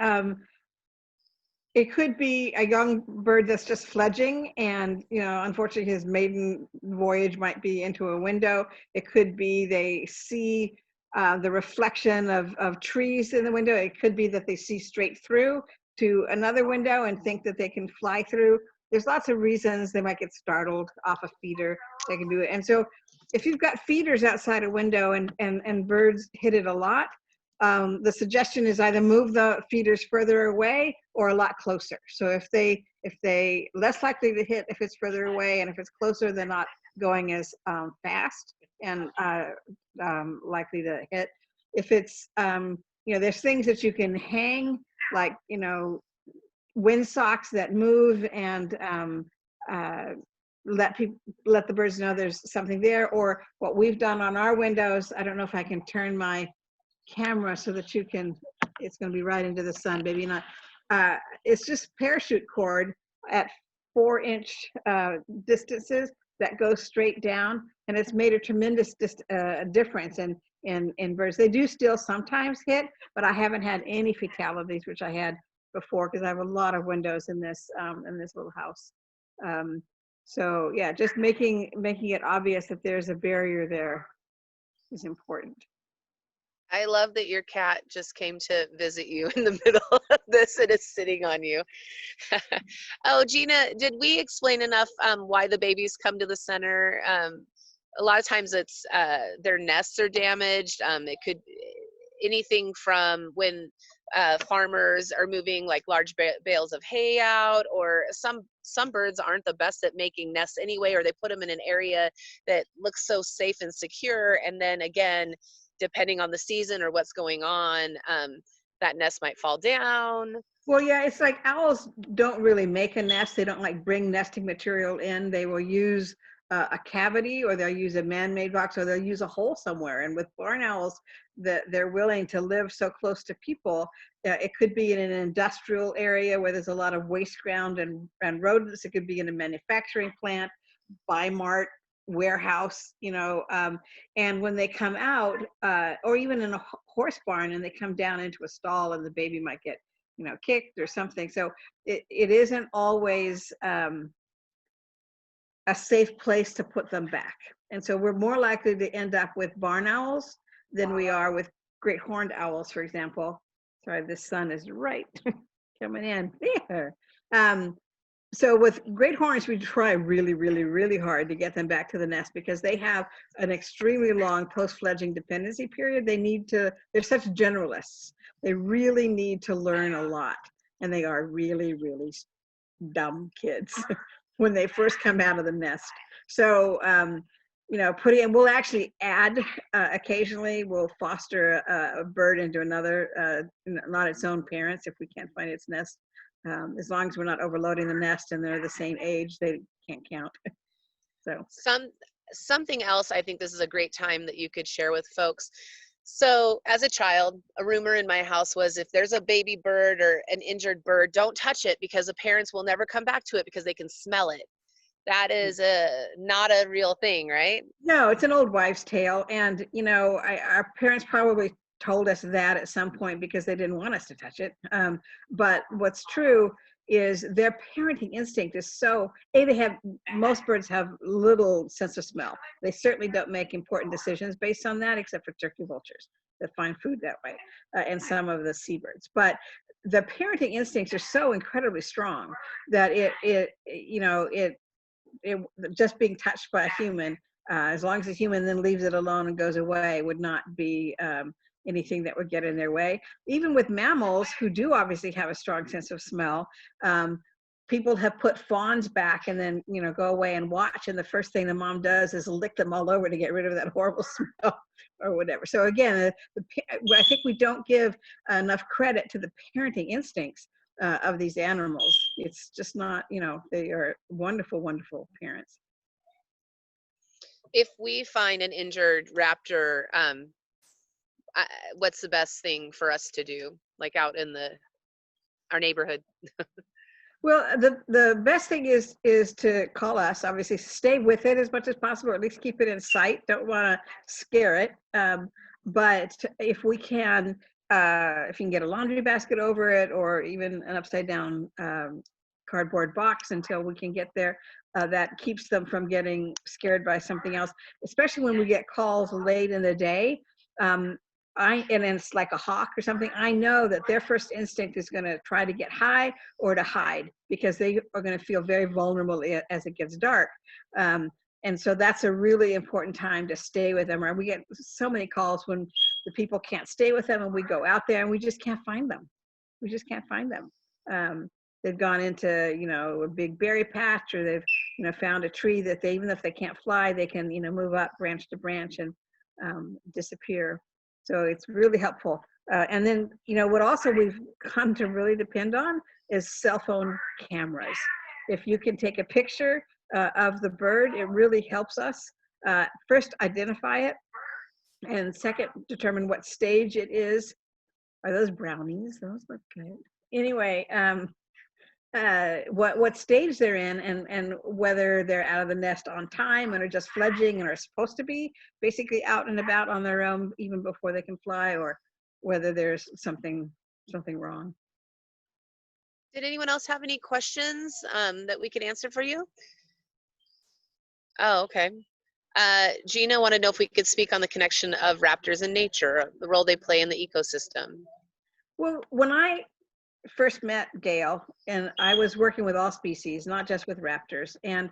It could be a young bird that's just fledging, and unfortunately his maiden voyage might be into a window. It could be they see the reflection of trees in the window. It could be that they see straight through to another window and think that they can fly through. There's lots of reasons. They might get startled off a feeder. They can do it. And so if you've got feeders outside a window and birds hit it a lot, the suggestion is either move the feeders further away or a lot closer. So if they less likely to hit if it's further away, and if it's closer, they're not going as fast and likely to hit. If it's there's things that you can hang, like wind socks that move, and let the birds know there's something there. Or what we've done on our windows, I don't know if I can turn my camera so that you can, it's going to be right into the sun, maybe not. It's just parachute cord at 4-inch distances that go straight down, and it's made a tremendous difference in birds. They do still sometimes hit, but I haven't had any fatalities, which I had before, because I have a lot of windows in this little house. So yeah, just making it obvious that there's a barrier there is important. I love that your cat just came to visit you in the middle of this and is sitting on you. Oh, Gina, did we explain enough why the babies come to the center? A lot of times it's their nests are damaged. anything from when farmers are moving like large bales of hay out, or some birds aren't the best at making nests anyway, or they put them in an area that looks so safe and secure, and then again, depending on the season or what's going on, that nest might fall down. Well, yeah, it's like owls don't really make a nest. They don't like bring nesting material in. They will use a cavity, or they'll use a man-made box, or they'll use a hole somewhere. And with barn owls, they're willing to live so close to people. It could be in an industrial area where there's a lot of waste ground and rodents. It could be in a manufacturing plant, Bi-Mart, warehouse, and when they come out, or even in a horse barn, and they come down into a stall, and the baby might get kicked or something. So it isn't always a safe place to put them back. And so we're more likely to end up with barn owls than we are with great horned owls, for example. Sorry, this sun is right coming in there. So with great horns, we try really, really, really hard to get them back to the nest, because they have an extremely long post-fledging dependency period. They're such generalists. They really need to learn a lot. And they are really, really dumb kids when they first come out of the nest. So, we'll actually add, occasionally we'll foster a bird into another, not its own parents if we can't find its nest. As long as we're not overloading the nest and they're the same age, they can't count. So something else, I think this is a great time that you could share with folks. So as a child, a rumor in my house was, if there's a baby bird or an injured bird, don't touch it, because the parents will never come back to it because they can smell it. That is not a real thing, right? No, it's an old wives' tale. And, our parents probably told us that at some point because they didn't want us to touch it. But what's true is their parenting instinct is most birds have little sense of smell. They certainly don't make important decisions based on that, except for turkey vultures that find food that way, and some of the seabirds. But the parenting instincts are so incredibly strong that it just being touched by a human, as long as the human then leaves it alone and goes away, would not be anything that would get in their way. Even with mammals, who do obviously have a strong sense of smell, people have put fawns back and then go away and watch, and the first thing the mom does is lick them all over to get rid of that horrible smell or whatever. So again, I think we don't give enough credit to the parenting instincts of these animals. It's just not, they are wonderful, wonderful parents. If we find an injured raptor, what's the best thing for us to do, like out in our neighborhood? Well, the best thing is to call us. Obviously, stay with it as much as possible, or at least keep it in sight. Don't want to scare it. But if we can, if you can get a laundry basket over it, or even an upside down cardboard box until we can get there, that keeps them from getting scared by something else, especially when we get calls late in the day. And it's like a hawk or something, I know that their first instinct is going to try to get high or to hide, because they are going to feel very vulnerable as it gets dark. And so that's a really important time to stay with them. Or we get so many calls when the people can't stay with them, and we go out there and we just can't find them. We just can't find them. They've gone into, a big berry patch, or they've, found a tree that even if they can't fly, they can, move up branch to branch and disappear. So it's really helpful. And then, what also we've come to really depend on is cell phone cameras. If you can take a picture of the bird, it really helps us first identify it, and second, determine what stage it is. Are those brownies? Those look good. Anyway, what stage they're in, and whether they're out of the nest on time and are just fledging and are supposed to be basically out and about on their own even before they can fly, or whether there's something wrong. Did anyone else have any questions that we could answer for you? Oh, okay. Gina wanted to know if we could speak on the connection of raptors and nature, the role they play in the ecosystem. Well, when I first met Gail, and I was working with all species, not just with raptors, and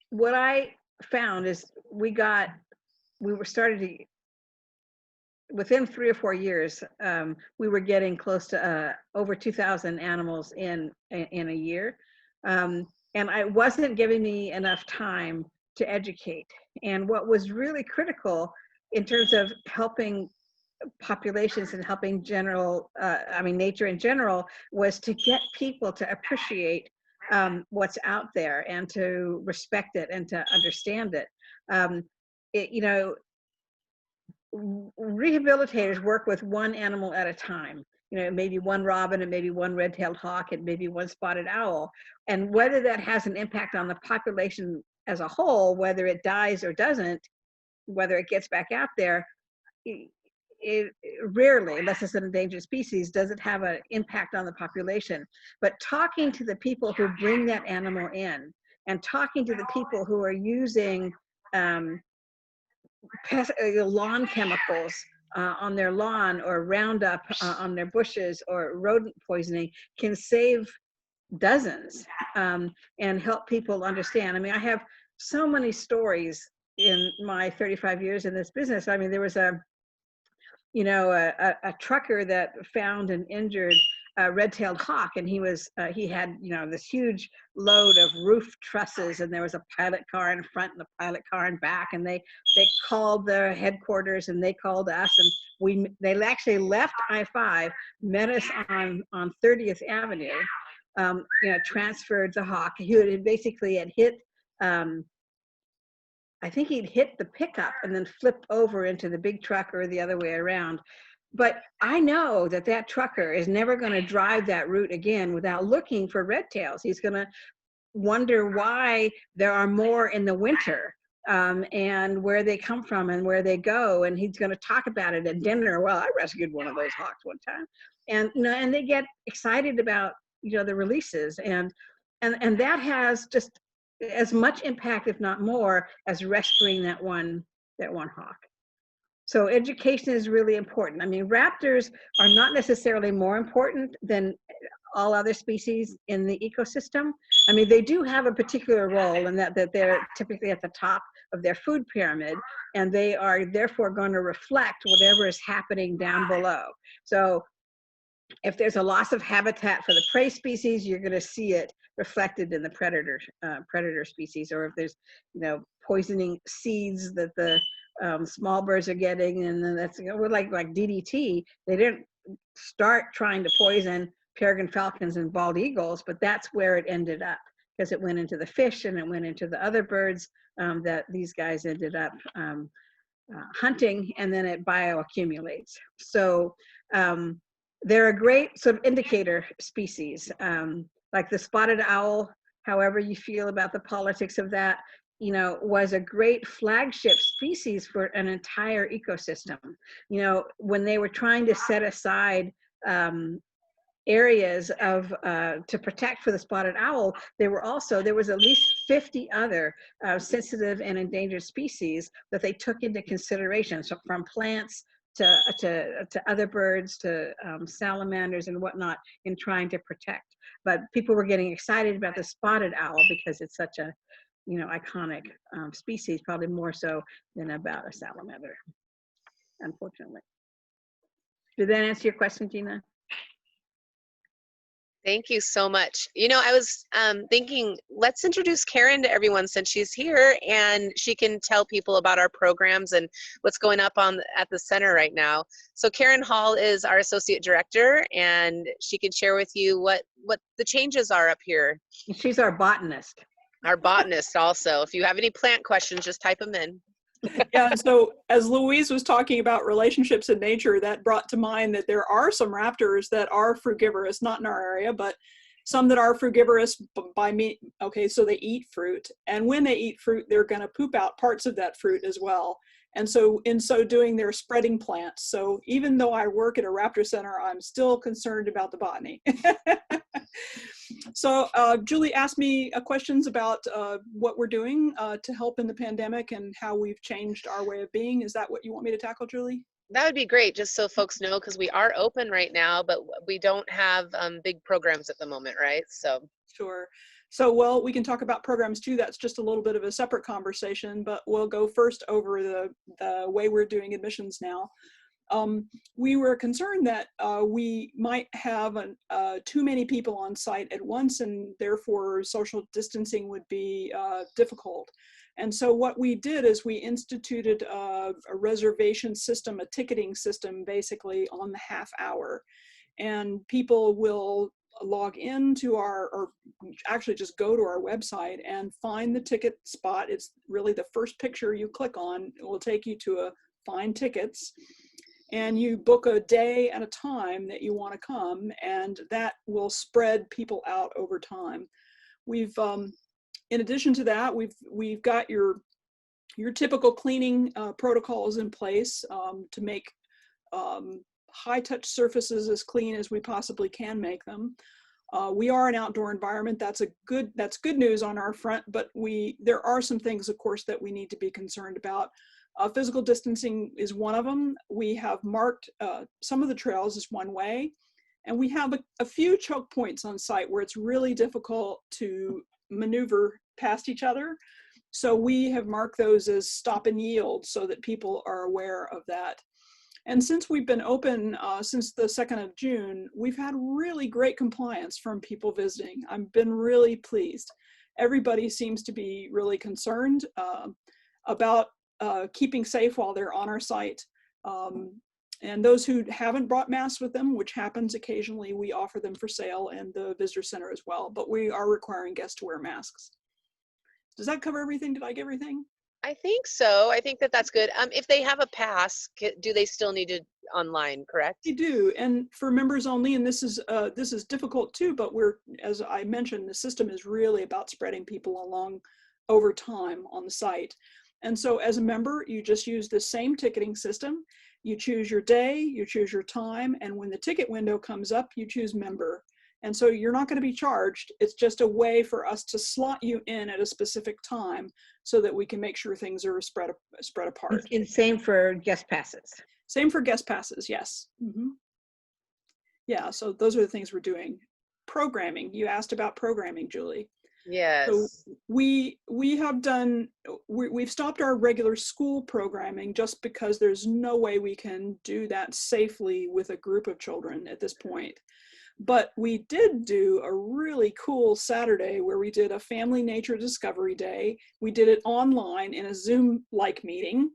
what I found is we started to within 3 or 4 years, we were getting close to over 2,000 animals in a year. And it wasn't giving me enough time to educate. And what was really critical in terms of helping populations and helping nature in general, was to get people to appreciate what's out there and to respect it and to understand it. Rehabilitators work with one animal at a time. Maybe one robin, and maybe one red-tailed hawk, and maybe one spotted owl. And whether that has an impact on the population as a whole, whether it dies or doesn't, whether it gets back out there, it rarely, unless it's an endangered species, does it have an impact on the population. But talking to the people who bring that animal in, and talking to the people who are using lawn chemicals on their lawn, or Roundup on their bushes, or rodent poisoning, can save dozens and help people understand. I mean, I have so many stories in my 35 years in this business. I mean, there was a trucker that found an injured red-tailed hawk, and he had this huge load of roof trusses, and there was a pilot car in front and a pilot car in back, and they called the headquarters, and they called us, and they actually left I-5, met us on 30th Avenue, transferred the hawk. He had hit I think he'd hit the pickup and then flipped over into the big truck, or the other way around. But I know that trucker is never going to drive that route again without looking for red tails. He's going to wonder why there are more in the winter, and where they come from and where they go. And he's going to talk about it at dinner. Well, I rescued one of those hawks one time. And, and they get excited about, the releases. And that has just as much impact, if not more, as rescuing that one hawk. So education is really important. I mean, raptors are not necessarily more important than all other species in the ecosystem. I mean, they do have a particular role in that they're typically at the top of their food pyramid, and they are therefore going to reflect whatever is happening down below. So if there's a loss of habitat for the prey species, you're going to see it reflected in the predator species. Or if there's poisoning seeds that the small birds are getting, and then that's like DDT. They didn't start trying to poison peregrine falcons and bald eagles, but that's where it ended up, because it went into the fish and it went into the other birds that these guys ended up hunting, and then it bioaccumulates. So they're a great sort of indicator species, like the spotted owl. However you feel about the politics of that, was a great flagship species for an entire ecosystem. When they were trying to set aside areas to protect for the spotted owl, there was at least 50 other sensitive and endangered species that they took into consideration. So from plants to other birds, to salamanders and whatnot, in trying to protect. But people were getting excited about the spotted owl because it's such a iconic species, probably more so than about a salamander, unfortunately. Did that answer your question, Gina? Thank you so much. I was thinking, let's introduce Karen to everyone since she's here, and she can tell people about our programs and what's going up at the center right now. So Karen Hall is our Associate Director, and she can share with you what the changes are up here. She's our botanist. Our botanist also. If you have any plant questions, just type them in. Yeah, so as Louise was talking about relationships in nature, that brought to mind that there are some raptors that are frugivorous, not in our area, but some that are frugivorous by meat. Okay, so they eat fruit, and when they eat fruit, they're going to poop out parts of that fruit as well. And so in so doing, they're spreading plants. So even though I work at a raptor center, I'm still concerned about the botany. So Julie asked me questions about what we're doing to help in the pandemic and how we've changed our way of being. Is that what you want me to tackle, Julie? That would be great, just so folks know, because we are open right now, but we don't have big programs at the moment, right? So sure. So, well, we can talk about programs too. That's just a little bit of a separate conversation, but we'll go first over the way we're doing admissions now. we were concerned that we might have too many people on site at once, and therefore social distancing would be difficult. And so what we did is we instituted a reservation system, a ticketing system, basically on the half hour. And people will log into or actually just go to our website and find the ticket spot. It's really the first picture you click on. It will take you to a Find Tickets, and you book a day at a time that you want to come, and that will spread people out over time. We've in addition to that, we've got your typical cleaning protocols in place to make high-touch surfaces as clean as we possibly can make them. We are an outdoor environment. That's good news on our front, but there are some things, of course, that we need to be concerned about. Physical distancing is one of them. We have marked some of the trails as one way, and we have a few choke points on site where it's really difficult to maneuver past each other. So we have marked those as stop and yield so that people are aware of that. And since we've been open since the 2nd of June, we've had really great compliance from people visiting. I've been really pleased. Everybody seems to be really concerned about keeping safe while they're on our site. And those who haven't brought masks with them, which happens occasionally, we offer them for sale and the visitor center as well, but we are requiring guests to wear masks. Does that cover everything? Did I get everything? I think so. I think that's good. If they have a pass, do they still need it online, correct? They do, and for members only, and this is difficult too, but as I mentioned, the system is really about spreading people along over time on the site. And so as a member, you just use the same ticketing system. You choose your day, you choose your time, and when the ticket window comes up, you choose member. And so you're not going to be charged. It's just a way for us to slot you in at a specific time so that we can make sure things are spread apart. And same for guest passes. Same for guest passes, yes. Mm-hmm. Yeah, so those are the things we're doing. Programming, you asked about programming, Julie. Yes. So we've stopped our regular school programming just because there's no way we can do that safely with a group of children at this point. But we did do a really cool Saturday where we did a family nature discovery day. We did it online in a Zoom-like meeting.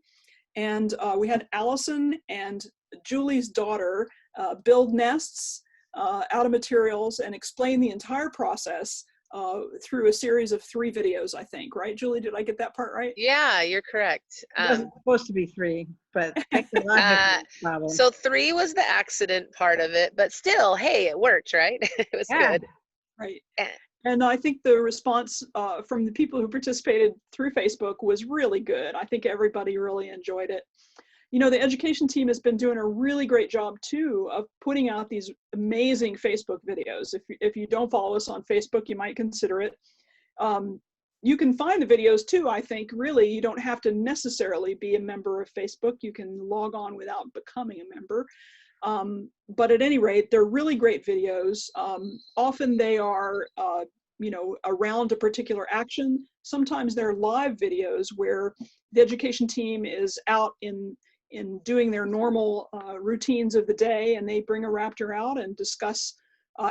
And we had Allison and Julie's daughter build nests out of materials and explain the entire process through a series of 3 videos, I think, right, Julie? Did I get that part right? Yeah, you're correct. It wasn't supposed to be 3, but technologically problem. So 3 was the accident part of it, but still, hey, it worked, right? It was good. Right. And I think the response from the people who participated through Facebook was really good. I think everybody really enjoyed it. You know, the education team has been doing a really great job too of putting out these amazing Facebook videos. If you don't follow us on Facebook, you might consider it. You can find the videos too, I think. Really, you don't have to necessarily be a member of Facebook. You can log on without becoming a member. But at any rate, they're really great videos. Often they are, around a particular action. Sometimes they're live videos where the education team is out in doing their normal routines of the day, and they bring a raptor out and discuss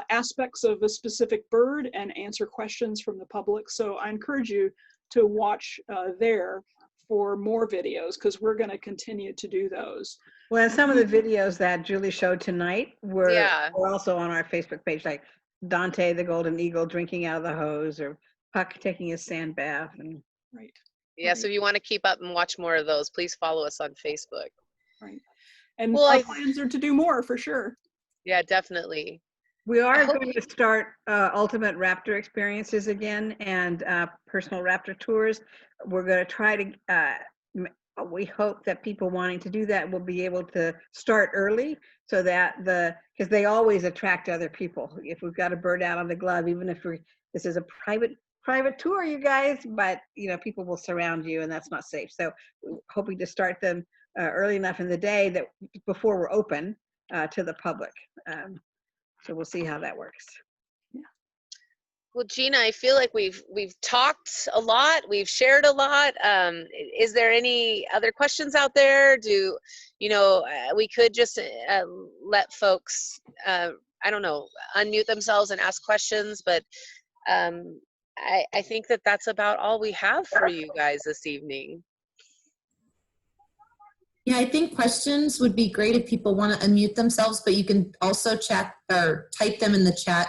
aspects of a specific bird and answer questions from the public. So I encourage you to watch there for more videos, because we're going to continue to do those. Well, some of the videos that Julie showed tonight were also on our Facebook page, like Dante the golden eagle drinking out of the hose, or Puck taking a sand bath. And right. Yeah, so if you want to keep up and watch more of those, please follow us on Facebook. Right. And our plans are to do more, for sure. Yeah, definitely. We are going to start ultimate raptor experiences again, and personal raptor tours. We're going to try to, we hope that people wanting to do that will be able to start early, so that because they always attract other people. If we've got a bird out on the glove, even if this is a private tour, you guys, but people will surround you, and that's not safe. So we're hoping to start them early enough in the day that before we're open to the public. So we'll see how that works. Yeah. Well, Gina, I feel like we've talked a lot, we've shared a lot. Is there any other questions out there? Do you know, we could just let folks, I don't know, unmute themselves and ask questions, but I think that that's about all we have for you guys this evening. Yeah, I think questions would be great if people want to unmute themselves, but you can also chat or type them in the chat,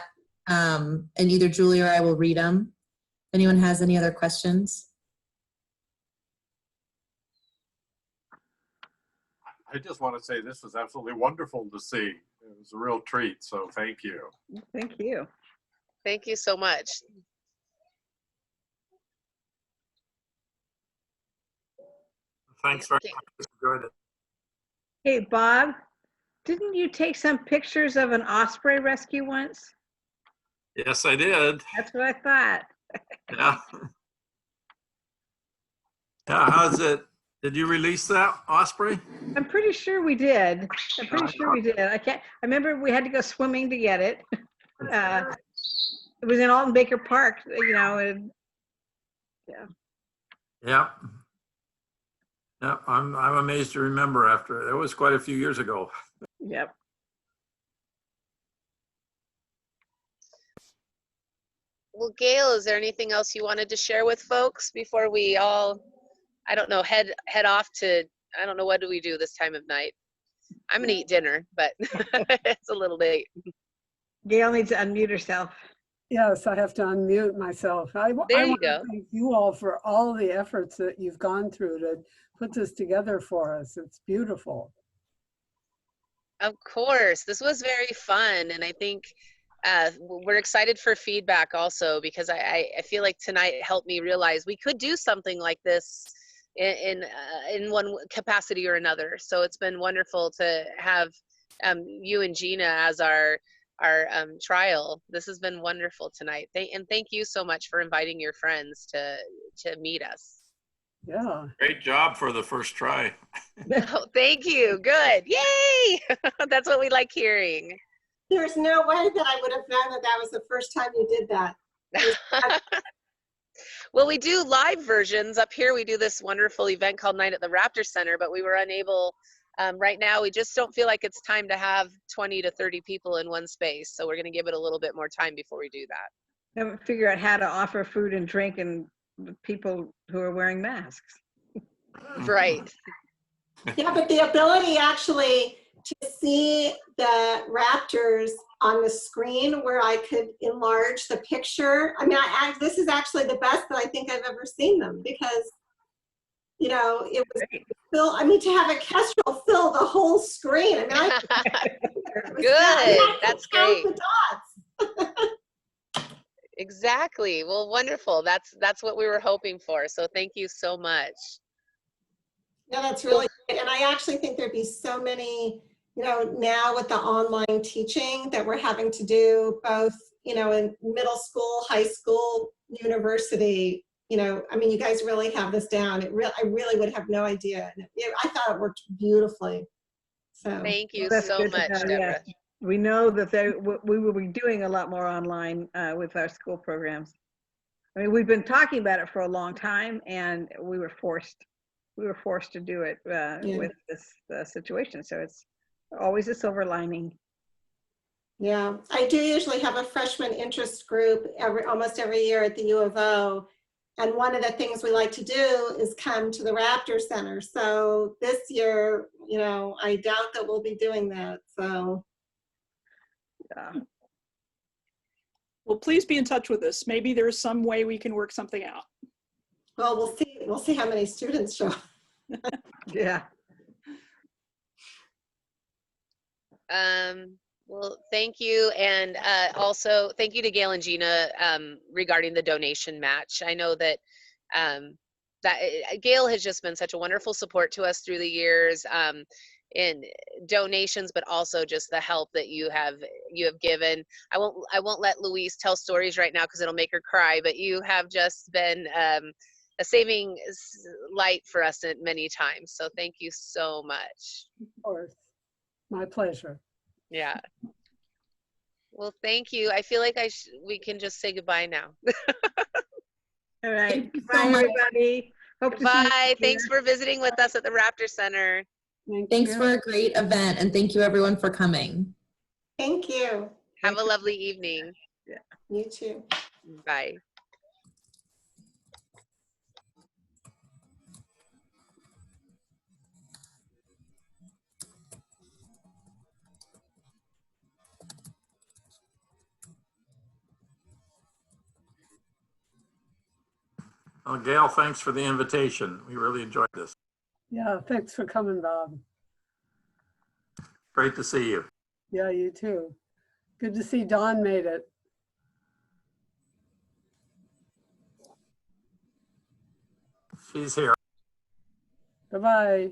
and either Julie or I will read them. If anyone has any other questions. I just want to say this was absolutely wonderful to see. It was a real treat, so thank you. Thank you. Thank you so much. Thanks very much. Enjoyed it. Hey, Bob, didn't you take some pictures of an osprey rescue once? Yes, I did. That's what I thought. Yeah. Yeah, how's it? Did you release that osprey? I'm pretty sure we did. I'm pretty sure we did. I remember we had to go swimming to get it. It was in Alton Baker Park, you know, and yeah. Yeah. Yeah, I'm amazed to remember after. It was quite a few years ago. Yep. Well, Gail, is there anything else you wanted to share with folks before we all, I don't know, head off to, I don't know, what do we do this time of night? I'm gonna eat dinner, but it's a little late. Gail needs to unmute herself. Yes, I have to unmute myself. I There want you to go. thank you all for all the efforts that you've gone through to put this together for us. It's beautiful. Of course, this was very fun, and I think we're excited for feedback also, because I feel like tonight helped me realize we could do something like this in one capacity or another. So it's been wonderful to have you and Gina as our trial. This has been wonderful tonight. And thank you so much for inviting your friends to meet us. Yeah. Great job for the first try. Oh, thank you. Good. Yay! That's what we like hearing. There's no way that I would have known that that was the first time you did that. Well, we do live versions up here. We do this wonderful event called Night at the Raptor Center, but we were unable. Right now, we just don't feel like it's time to have 20 to 30 people in one space. So we're going to give it a little bit more time before we do that. And figure out how to offer food and drink and people who are wearing masks. Right. Yeah, but the ability actually to see the raptors on the screen where I could enlarge the picture. I mean, this is actually the best that I think I've ever seen them, because, you know, it was I mean, to have a kestrel fill the whole screen. I mean, Good. That's great. The dots. Exactly. Well, wonderful. That's what we were hoping for. So thank you so much. Yeah, that's really great. And I actually think there'd be so many, you know, now with the online teaching that we're having to do both, you know, in middle school, high school, university, you know, I mean, you guys really have this down. I really would have no idea. I thought it worked beautifully. So thank you That's so good to much, know, Deborah. yeah. We know that we will be doing a lot more online with our school programs. I mean, we've been talking about it for a long time, and we were forced to do it with this situation. So it's always a silver lining. yeah, I do usually have a freshman interest group almost every year at the U of O. And one of the things we like to do is come to the Raptor Center. So this year, you know, I doubt that we'll be doing that. So. Yeah. Well, please be in touch with us. Maybe there's some way we can work something out. Well, we'll see. We'll see how many students show. Yeah. Well, thank you. And also thank you to Gail and Gina regarding the donation match. I know that Gail has just been such a wonderful support to us through the years in donations, but also just the help that you have given. I won't let Louise tell stories right now because it'll make her cry, but you have just been a saving light for us at many times. So thank you so much. Of course. My pleasure. Yeah. Well, thank you. I feel like we can just say goodbye now. All right. Thank you so Bye, much. everybody. Hope to see you Bye. next year. Thanks for visiting with us at the Raptor Center. Thanks for a great event, and thank you everyone for coming. Thank you. Have a lovely evening. You too. Bye. Well, Gail, thanks for the invitation. We really enjoyed this. Yeah, thanks for coming, Bob. Great to see you. Yeah, you too. Good to see Dawn made it. She's here. Bye-bye.